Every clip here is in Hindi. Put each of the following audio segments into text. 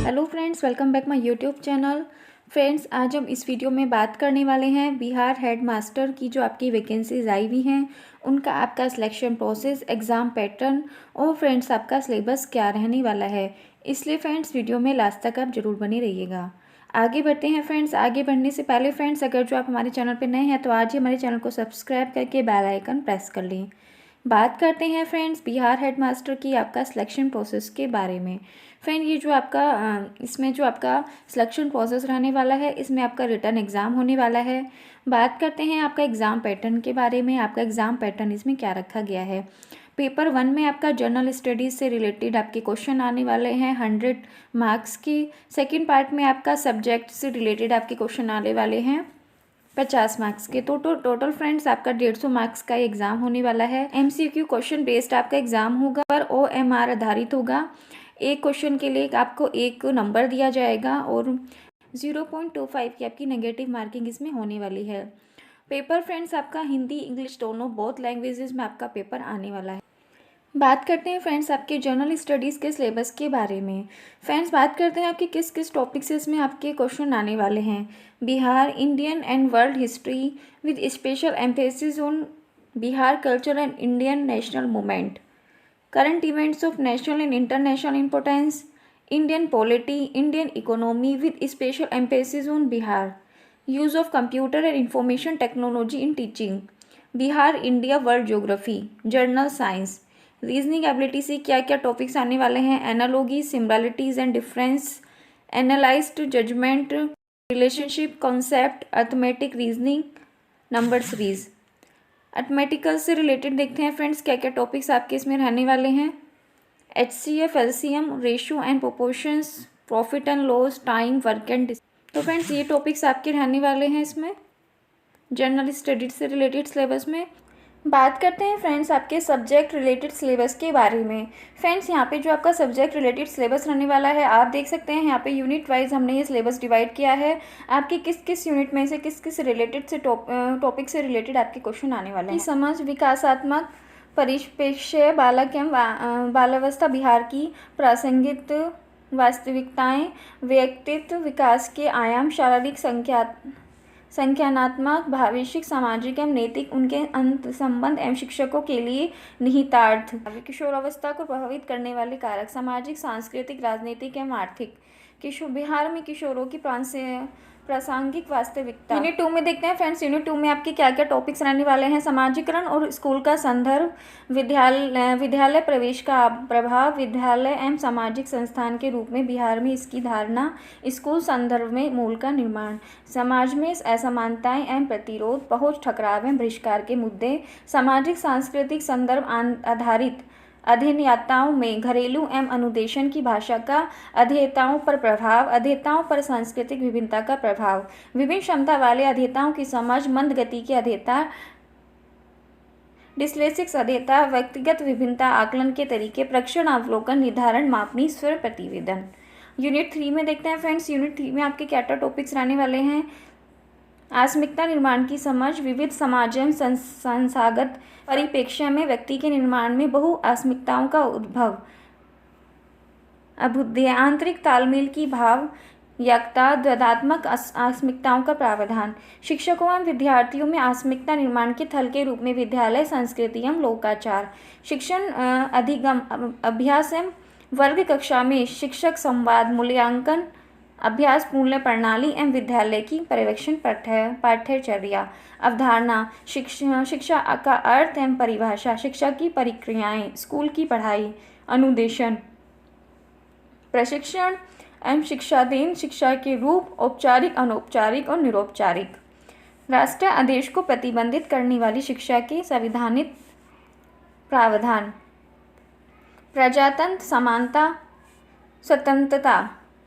Hello friends, welcome back my YouTube channel. Friends, आज हम इस वीडियो में बात करने वाले हैं बिहार हेड मास्टर की जो आपकी वैकेंसीज आई हुई हैं उनका आपका सिलेक्शन प्रोसेस, एग्ज़ाम पैटर्न और फ्रेंड्स आपका सिलेबस क्या रहने वाला है। इसलिए फ्रेंड्स वीडियो में लास्ट तक आप ज़रूर बने रहिएगा। आगे बढ़ते हैं फ्रेंड्स। आगे बढ़ने से पहले फ्रेंड्स, अगर जो आप हमारे चैनल पर नए हैं तो आज ही हमारे चैनल को सब्सक्राइब करके बेल आइकन प्रेस कर लें। बात करते हैं फ्रेंड्स बिहार हेड मास्टर की आपका सिलेक्शन प्रोसेस के बारे में। फ्रेंड, ये जो आपका इसमें जो आपका सिलेक्शन प्रोसेस रहने वाला है, इसमें आपका रिटन एग्ज़ाम होने वाला है। बात करते हैं आपका एग्ज़ाम पैटर्न के बारे में। आपका एग्ज़ाम पैटर्न इसमें क्या रखा गया है। पेपर 1 में आपका जनरल स्टडीज़ से रिलेटेड आपके क्वेश्चन आने वाले हैं 100 मार्क्स के। सेकेंड पार्ट में आपका सब्जेक्ट से रिलेटेड आपके क्वेश्चन आने वाले हैं 50 मार्क्स के। तो टोटल फ्रेंड्स आपका 150 मार्क्स का एग्ज़ाम होने वाला है। MCQ क्वेश्चन बेस्ड आपका एग्ज़ाम होगा पर OMR आधारित होगा। एक क्वेश्चन के लिए आपको एक नंबर दिया जाएगा और 0.25 की आपकी नेगेटिव मार्किंग इसमें होने वाली है। पेपर फ्रेंड्स आपका हिंदी इंग्लिश दोनों बोथ लैंग्वेजेस में आपका पेपर आने वाला है। बात करते हैं फ्रेंड्स आपके जनरल स्टडीज़ के सिलेबस के बारे में। फ्रेंड्स, बात करते हैं आपके किस किस टॉपिक से इसमें आपके क्वेश्चन आने वाले हैं। Bihar, Indian and world history with special emphasis on Bihar culture and Indian national movement, current events of national and international importance, Indian polity, Indian economy with special emphasis on Bihar, use of computer and information technology in teaching, Bihar India world geography, general science. Reasoning ability से क्या क्या टॉपिक्स आने वाले हैं। Analogy, similarities and difference, analysed judgement, relationship concept, arithmetic reasoning, number series. Arithmetical से रिलेटेड देखते हैं फ्रेंड्स क्या क्या टॉपिक्स आपके इसमें रहने वाले हैं। HCF, LCM, ratio and proportions, profit and loss, time, work and. तो फ्रेंड्स ये टॉपिक्स आपके रहने वाले हैं इसमें जनरल स्टडीज से रिलेटेड सिलेबस में। बात करते हैं फ्रेंड्स आपके सब्जेक्ट रिलेटेड सिलेबस के बारे में। फ्रेंड्स, यहाँ पे जो आपका सब्जेक्ट रिलेटेड सिलेबस रहने वाला है, आप देख सकते हैं यहाँ पे यूनिट वाइज हमने ये सिलेबस डिवाइड किया है। आपके किस किस यूनिट में से किस किस रिलेटेड से टॉपिक से रिलेटेड आपके क्वेश्चन आने वाले हैं। समझ, विकासात्मक परिप्रेक्ष्य, बालक एवं बालावस्था, बिहार की प्रासंगिक वास्तविकताएं, व्यक्तित्व विकास के आयाम, शारीरिक संख्यानात्मक, भावशिक, सामाजिक एवं नैतिक, उनके अंत संबंध एवं शिक्षकों के लिए निहितार्थ, किशोरावस्था को प्रभावित करने वाले कारक, सामाजिक, सांस्कृतिक, राजनीतिक एवं आर्थिक, बिहार में किशोरों की प्रासंगिक वास्तविकता। यूनिट 2 में देखते हैं फ्रेंड्स, यूनिट 2 में आपके क्या क्या टॉपिक्स रहने वाले हैं। समाजीकरण और स्कूल का संदर्भ, विद्यालय प्रवेश का प्रभाव, विद्यालय एवं सामाजिक संस्थान के रूप में बिहार में इसकी धारणा, स्कूल संदर्भ में मूल का निर्माण, समाज में असमानताएं एवं प्रतिरोध, पहुंच, ठकराव एवं बहिष्कार के मुद्दे, सामाजिक सांस्कृतिक संदर्भ आधारित अध्ययनयात्राओं में घरेलू एवं अनुदेशन की भाषा का अध्येताओं पर प्रभाव, अध्येताओं पर सांस्कृतिक विभिन्नता का प्रभाव, विभिन्न क्षमता वाले अध्येताओं की समझ, मंद गति के अध्येता, डिस्लेक्सिक अध्येता, व्यक्तिगत विभिन्नता, आकलन के तरीके, प्रक्षण, अवलोकन, निर्धारण, मापनी, स्वर, प्रतिवेदन। यूनिट 3 में देखते हैं फ्रेंड्स, यूनिट 3 में आपके क्या क्या टॉपिक्स रहने वाले हैं। आस्मिकता निर्माण की समझ, विविध समाज एवं संस्थागत परिप्रेक्ष्य में व्यक्ति के निर्माण में बहुआस्मिकताओं का उद्भव, अभ्युदय, आंतरिक तालमेल की भाव याक्ता, द्वंद्वात्मक आस्मिकताओं का प्रावधान, शिक्षकों एवं विद्यार्थियों में आस्मिकता निर्माण के थल के रूप में विद्यालय संस्कृति एवं लोकाचार, शिक्षण अधिगम अभ्यास एवं वर्ग कक्षा में शिक्षक संवाद, मूल्यांकन अभ्यास, मूल्य प्रणाली एवं विद्यालय की पर्यवेक्षण पाठ्यचर्या, अवधारणा, शिक्षा का अर्थ एवं परिभाषा, शिक्षा की प्रक्रियाएं, स्कूल की पढ़ाई, अनुदेशन, प्रशिक्षण एवं शिक्षाधीन शिक्षा के रूप, औपचारिक, अनौपचारिक और निरौपचारिक, राष्ट्रीय आदेश को प्रतिबंधित करने वाली शिक्षा के संविधानिक प्रावधान, प्रजातंत्र, समानता, स्वतंत्रता,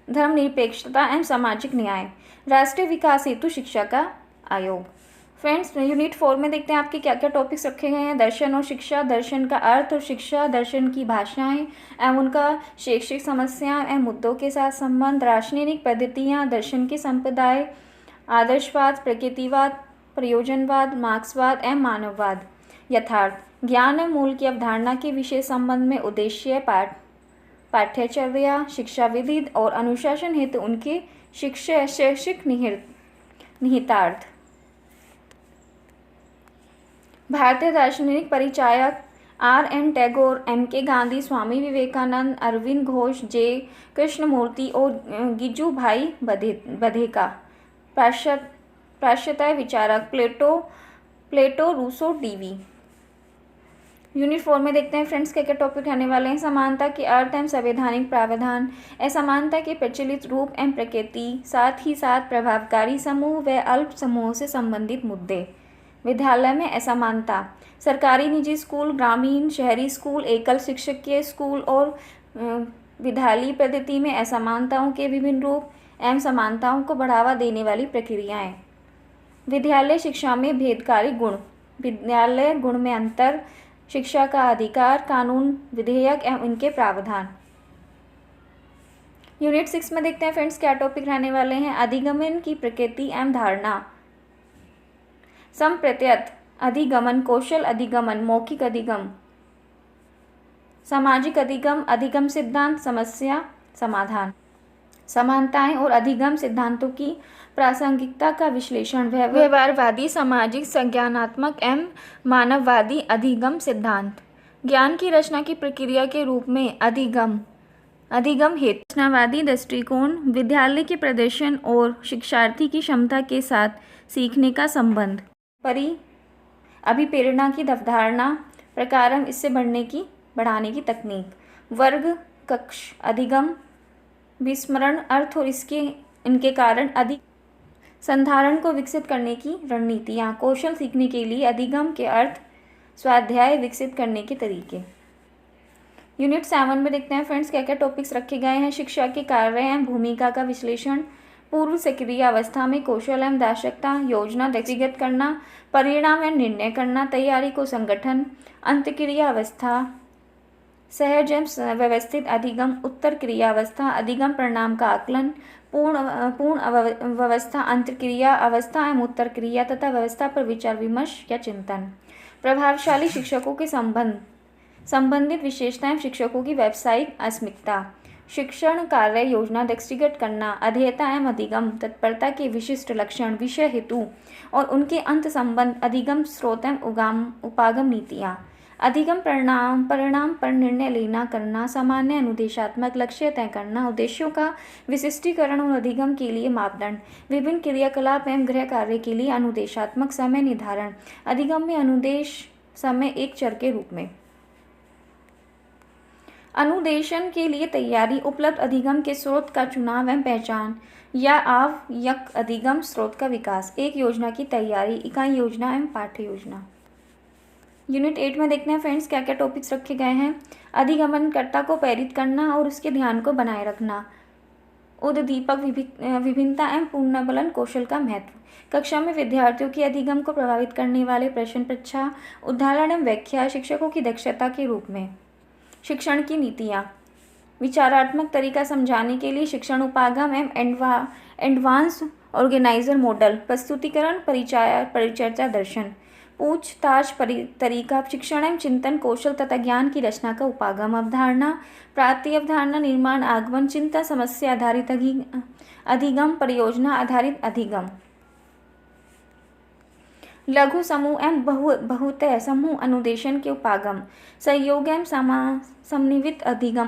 धर्मनिरपेक्षता एवं सामाजिक न्याय, राष्ट्रीय विकास हेतु शिक्षा का आयोग। फ्रेंड्स, यूनिट 4 में देखते हैं आपके क्या क्या टॉपिक्स रखे गए हैं। दर्शन और शिक्षा, दर्शन का अर्थ और शिक्षा, दर्शन की भाषाएं एवं उनका शैक्षिक समस्याएं एवं मुद्दों के साथ संबंध, राजनीतिक पद्धतियां, दर्शन के संप्रदाय, आदर्शवाद, प्रकृतिवाद, प्रयोजनवाद, मार्क्सवाद एवं मानववाद, यथार्थ, ज्ञान एवं मूल की अवधारणा के विशेष संबंध में उद्देश्य, पाठ्यचर्या, शिक्षा विधि और अनुशासन हेतु उनके शैक्षिक निहितार्थ। भारतीय दार्शनिक परिचायक R.N. टैगोर, M.K. गांधी, स्वामी विवेकानंद, अरविंद घोष, जे. कृष्णमूर्ति और गिजुभाई बधेका। पाश्चात्य विचारक प्लेटो, रूसो, डी.वी. यूनिट 4 में देखते हैं फ्रेंड्स क्या क्या टॉपिक आने वाले हैं। समानता के अर्थ एवं संवैधानिक प्रावधान, असमानता के प्रचलित रूप एवं प्रकृति, साथ ही साथ प्रभावकारी समूह व अल्प समूहों से संबंधित मुद्दे। विद्यालय में असमानता, सरकारी निजी स्कूल, ग्रामीण शहरी स्कूल, एकल शिक्षकीय स्कूल और विद्यालयी पद्धति में असमानताओं के विभिन्न रूप एवं समानताओं को बढ़ावा देने वाली प्रक्रियाएं। विद्यालय शिक्षा में भेदकारी गुण, विद्यालय गुण में अंतर, शिक्षा का अधिकार, कानून, विधेयक एवं इनके प्रावधान। यूनिट 6 में देखते हैं फ्रेंड्स क्या टॉपिक रहने वाले हैं। अधिगमन की प्रकृति एवं धारणा, संप्रत्यत अधिगमन, कौशल अधिगमन, मौखिक अधिगम, सामाजिक अधिगम, अधिगम सिद्धांत, समस्या समाधान। समानताएं और अधिगम सिद्धांतों की प्रासंगिकता का विश्लेषण, व्यवहारवादी, सामाजिक, संज्ञानात्मक एवं मानववादी अधिगम सिद्धांत। ज्ञान की रचना की प्रक्रिया के रूप में अधिगम हेतु रचनावादी दृष्टिकोण, विद्यालय के प्रदर्शन और शिक्षार्थी की क्षमता के साथ सीखने का संबंध, अभिप्रेरणा की अवधारणा, प्रकारम, इससे बढ़ाने की तकनीक, वर्ग कक्ष अधिगम, विस्मरण अर्थ और इनके कारण अधिक संधारण को विकसित करने की रणनीतियाँ, कौशल सीखने के लिए अधिगम के अर्थ, स्वाध्याय विकसित करने के तरीके। यूनिट 7 में देखते हैं फ्रेंड्स क्या क्या टॉपिक्स रखे गए हैं। शिक्षा के कार्य एवं भूमिका का विश्लेषण, पूर्व सक्रिय अवस्था में कौशल एवं दार्शनिकता, योजना व्यक्तिगत करना, परिणाम एवं निर्णय करना, तैयारी को संगठन, अंतक्रिया अवस्था, सहज एवं व्यवस्थित अधिगम, उत्तर क्रिया अवस्था, अधिगम परिणाम का आकलन, पूर्ण अवस्था, अंतक्रिया अवस्था एवं उत्तर क्रिया तथा व्यवस्था पर विचार विमर्श या चिंतन। प्रभावशाली शिक्षकों के संबंधित विशेषताएं, शिक्षकों की व्यावसायिक अस्मिता, शिक्षण कार्य योजना व्यक्तिगत करना, अध्येता एवं अधिगम तत्परता के विशिष्ट लक्षण, विषय हेतु और उनके अंत संबंध, अधिगम स्रोत एवं उपागम नीतियाँ, अधिगम परिणाम पर निर्णय लेना करना, सामान्य अनुदेशात्मक लक्ष्य तय करना, उद्देश्यों का विशिष्टीकरण और अधिगम के लिए मापदंड, विभिन्न क्रियाकलाप एवं गृह कार्य के लिए अनुदेशात्मक समय निर्धारण, अधिगम में अनुदेश समय एक चर के रूप में, अनुदेशन के लिए तैयारी, उपलब्ध अधिगम के स्रोत का चुनाव एवं पहचान या आवश्यक अधिगम स्रोत का विकास, एक योजना की तैयारी, इकाई योजना एवं पाठ्य योजना। यूनिट 8 में देखते हैं फ्रेंड्स क्या क्या टॉपिक्स रखे गए हैं। अधिगमनकर्ता को प्रेरित करना और उसके ध्यान को बनाए रखना, उद्दीपक, विभिन्नता एवं पुनर्बलन कौशल का महत्व, कक्षा में विद्यार्थियों के अधिगम को प्रभावित करने वाले प्रश्न परीक्षा, उदाहरण एवं व्याख्या, शिक्षकों की दक्षता के रूप में, शिक्षण की नीतियाँ, विचारात्मक तरीका समझाने के लिए शिक्षण उपागम एवं एडवांस ऑर्गेनाइजर मॉडल, प्रस्तुतिकरण, परिचर्चा, दर्शन, पूछताछ तरीका, शिक्षण एवं चिंतन कौशल तथा ज्ञान की रचना का उपागम, अवधारणा, प्राप्ति अवधारणा, निर्माण, आगमन, चिंतन, समस्या आधारित अधिगम, परियोजना आधारित अधिगम, लघु समूह एवं बहुतय समूह अनुदेशन के उपागम, सहयोग एवं समन्वित अधिगम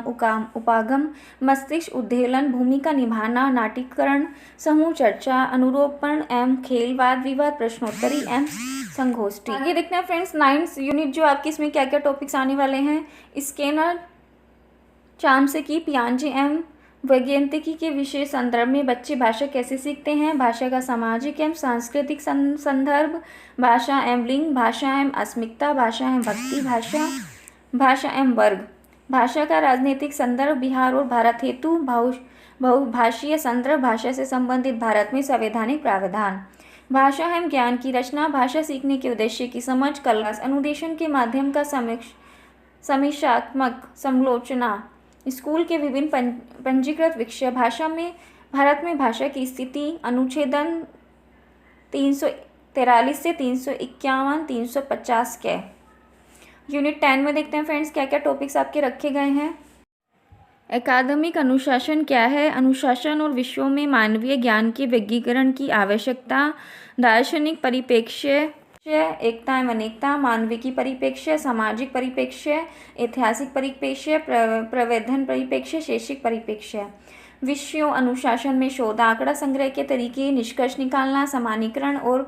उपागम, मस्तिष्क उद्वेलन, भूमिका निभाना, नाट्यकरण, समूह चर्चा, अनुरूपण एवं खेल, वाद विवाद, प्रश्नोत्तरी एवं संगोष्ठी। आगे देखते हैं फ्रेंड्स 9th यूनिट जो आपकी इसमें क्या क्या टॉपिक्स आने वाले हैं। स्किनर, चॉम्स्की, पियाजे एवं वैज्ञानिकी के विशेष संदर्भ में बच्चे भाषा कैसे सीखते हैं, भाषा का सामाजिक एवं सांस्कृतिक संदर्भ, भाषा एवं लिंग, भाषा एवं अस्मिता, भाषा एवं भक्ति, भाषा एवं वर्ग, भाषा का राजनीतिक संदर्भ, बिहार और भारत हेतु बहुभाषीय संदर्भ, भाषा से संबंधित भारत में संवैधानिक प्रावधान, भाषा एवं ज्ञान की रचना, भाषा सीखने के उद्देश्य की समझ, कला, अनुदेशन के माध्यम का समीक्षात्मक समालोचना, स्कूल के विभिन्न पंजीकृत विषय, भाषा में भारत में भाषा की स्थिति, अनुच्छेदन 343 से 351, 350 के। यूनिट 10 में देखते हैं फ्रेंड्स क्या क्या टॉपिक्स आपके रखे गए हैं। अकादमिक अनुशासन क्या है? अनुशासन और विषयों में मानवीय ज्ञान के वर्गीकरण की आवश्यकता, दार्शनिक परिप्रेक्ष्य, एकता एवं अनेकता, मानविकी परिप्रेक्ष्य, सामाजिक परिप्रेक्ष्य, ऐतिहासिक परिप्रेक्ष्य, प्रवर्धन परिप्रेक्ष्य, शैक्षिक परिप्रेक्ष्य। विषयों अनुशासन में शोध, आंकड़ा संग्रह के तरीके, निष्कर्ष निकालना, सामान्यीकरण और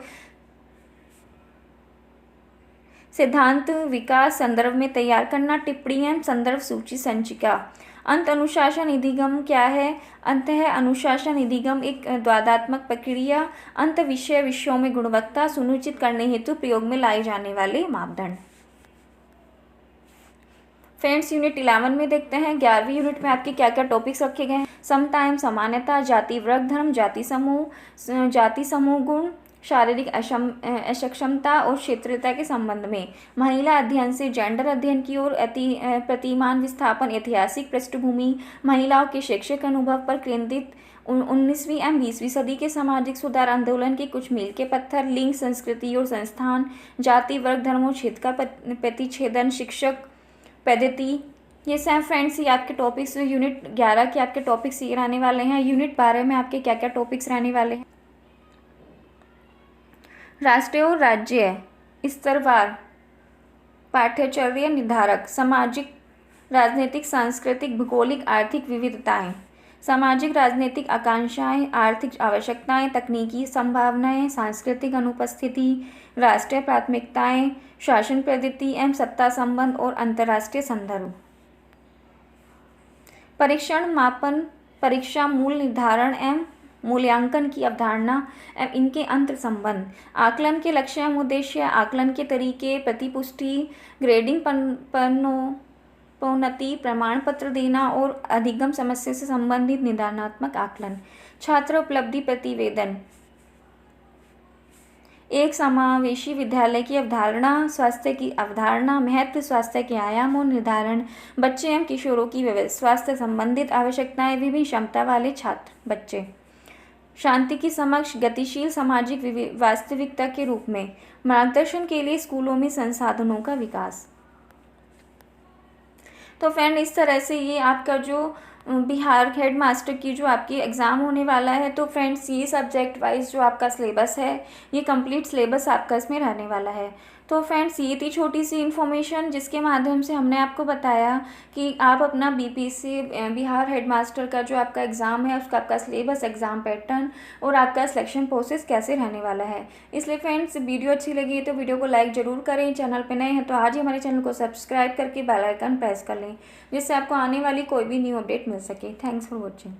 सिद्धांत विकास, संदर्भ में तैयार करना, टिप्पणी एवं संदर्भ सूची संचिका। अंत अनुशासन अधिगम क्या है? अंत है अनुशासन अधिगम एक द्वंद्वात्मक प्रक्रिया। अंत विषयों में गुणवत्ता सुनिश्चित करने हेतु प्रयोग में लाए जाने वाले मापदंड। फ्रेंड्स, यूनिट 11 में देखते हैं 11वीं यूनिट में आपके क्या क्या टॉपिक्स रखे गए हैं। समता एवं समानता, जाति वर्ग धर्म, जाति समूह गुण, शारीरिक अक्षमता और क्षेत्रीयता के संबंध में, महिला अध्ययन से जेंडर अध्ययन की ओर प्रतिमान विस्थापन, ऐतिहासिक पृष्ठभूमि, महिलाओं के शैक्षिक अनुभव पर केंद्रित 19वीं एवं 20वीं सदी के सामाजिक सुधार आंदोलन के कुछ मील के पत्थर, लिंग, संस्कृति और संस्थान, जाति वर्ग धर्म और क्षेत्र का प्रतिच्छेदन, शिक्षक पद्धति। ये सब फ्रेंड्स ये आपके टॉपिक्स यूनिट 11 के आपके टॉपिक्स ये रहने वाले हैं। यूनिट 12 में आपके क्या क्या टॉपिक्स रहने वाले हैं? राष्ट्रीय और राज्य स्तरवार पाठ्यचर्या निर्धारक, सामाजिक राजनीतिक सांस्कृतिक भूगोलिक आर्थिक विविधताएं, सामाजिक राजनीतिक आकांक्षाएं, आर्थिक आवश्यकताएं, तकनीकी संभावनाएं, सांस्कृतिक अनुपस्थिति, राष्ट्रीय प्राथमिकताएं, शासन पद्धति एवं सत्ता संबंध और अंतर्राष्ट्रीय संदर्भ। परीक्षण मापन, परीक्षा मूल निर्धारण एवं मूल्यांकन की अवधारणा एवं इनके अंतर संबंध, आकलन के लक्ष्य एवं उद्देश्य, आकलन के तरीके, प्रतिपुष्टि, ग्रेडिंग, पदोन्नति, प्रमाण पत्र देना और अधिगम समस्या से संबंधित निदानात्मक आकलन, छात्र उपलब्धि प्रतिवेदन, एक समावेशी विद्यालय की अवधारणा, स्वास्थ्य की अवधारणा, महत्व, स्वास्थ्य के आयाम और निर्धारण, बच्चे एवं किशोरों की स्वास्थ्य संबंधित आवश्यकताएं, विभिन्न क्षमता वाले छात्र बच्चे, शांति की समक्ष गतिशील सामाजिक वास्तविकता के रूप में, मार्गदर्शन के लिए स्कूलों में संसाधनों का विकास। तो फ्रेंड इस तरह से ये आपका जो बिहार हेड मास्टर की जो आपकी एग्ज़ाम होने वाला है, तो फ्रेंड्स ये सब्जेक्ट वाइज जो आपका सिलेबस है ये कंप्लीट सिलेबस आपका इसमें रहने वाला है। तो फ्रेंड्स ये थी छोटी सी इन्फॉर्मेशन जिसके माध्यम से हमने आपको बताया कि आप अपना बीपीएससी बिहार हेड मास्टर का जो आपका एग्ज़ाम है उसका आपका सिलेबस, एग्ज़ाम पैटर्न और आपका सिलेक्शन प्रोसेस कैसे रहने वाला है। इसलिए फ्रेंड्स वीडियो अच्छी लगी तो वीडियो को लाइक ज़रूर करें, चैनल पर नए हैं तो आज ही हमारे चैनल को सब्सक्राइब करके बेल आइकन प्रेस कर लें जिससे आपको आने वाली कोई भी न्यू अपडेट मिल सके। Thanks for watching.